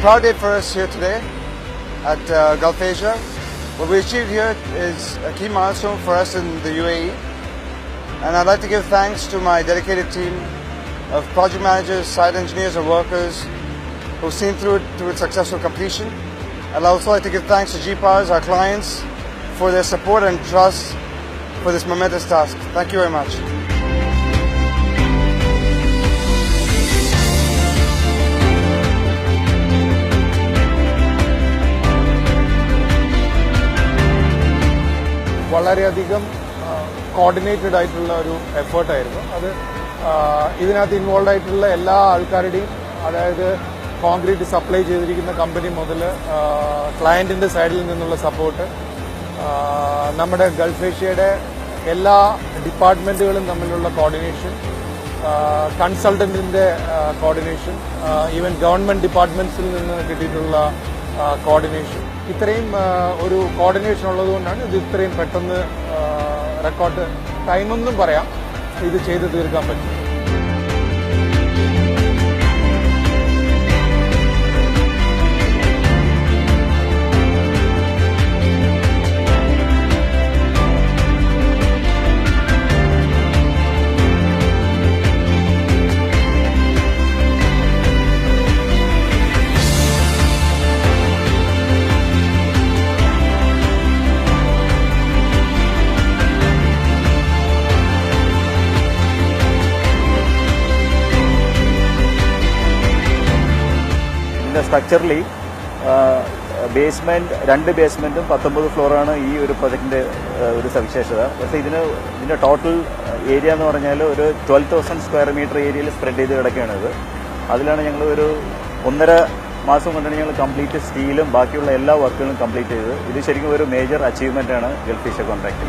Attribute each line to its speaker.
Speaker 1: proud day for us here today at Gulf Asia. What we achieved here is a key milestone for us in the UAE. And I'd like to give thanks to my dedicated team of project managers, site engineers and workers who've seen through it to its successful completion. I'd also like to give thanks to G-Powers, our clients, for their support and trust for this momentous task. Thank you very much.
Speaker 2: വളരെയധികം coordinated ആയിട്ടുള്ള ഒരു എഫേർട്ടായിരുന്നു അത്. ഇതിനകത്ത് involve ആയിട്ടുള്ള എല്ലാ ആൾക്കാരുടെയും, അതായത് concrete supply ചെയ്തിരിക്കുന്ന കമ്പനി മുതൽ ക്ലയന്റിന്റെ സൈഡിൽ നിന്നുള്ള സപ്പോർട്ട്, നമ്മുടെ ഗൾഫ് ഏഷ്യയുടെ എല്ലാ ഡിപ്പാർട്ട്മെന്റുകളും തമ്മിലുള്ള കോർഡിനേഷൻ, കൺസൾട്ടന്റിന്റെ കോർഡിനേഷൻ, ഈവൻ ഗവൺമെന്റ് ഡിപ്പാർട്ട്മെന്റ്സിൽ നിന്ന് കിട്ടിയിട്ടുള്ള കോർഡിനേഷൻ, ഇത്രയും ഒരു കോർഡിനേഷൻ ഉള്ളതുകൊണ്ടാണ് ഇത് ഇത്രയും പെട്ടെന്ന് റെക്കോർഡ് ടൈമൊന്നും പറയാം ഇത് ചെയ്ത് തീർക്കാൻ പറ്റും.
Speaker 3: സ്ട്രക്ചറലി രണ്ട് ബേസ്മെന്റും 19 ഫ്ലോറാണ് ഈ ഒരു പ്രൊജക്ടിന്റെ ഒരു സവിശേഷത. പക്ഷേ ഇതിന്റെ ടോട്ടൽ ഏരിയ എന്ന് പറഞ്ഞാൽ ഒരു 12,000 സ്ക്വയർ മീറ്റർ ഏരിയയിൽ സ്പ്രെഡ് ചെയ്ത് കിടക്കുകയാണ് ഇത്. അതിലാണ് ഞങ്ങൾ ഒരു 1.5 മാസം കൊണ്ടാണ് ഞങ്ങൾ കംപ്ലീറ്റ് സ്റ്റീലും ബാക്കിയുള്ള എല്ലാ വർക്കുകളും കംപ്ലീറ്റ് ചെയ്തത്. ഇത് ശരിക്കും ഒരു മേജർ അച്ചീവ്മെന്റ് ആണ് ഗൾഫ് ഏഷ്യ കോൺട്രാക്ട്.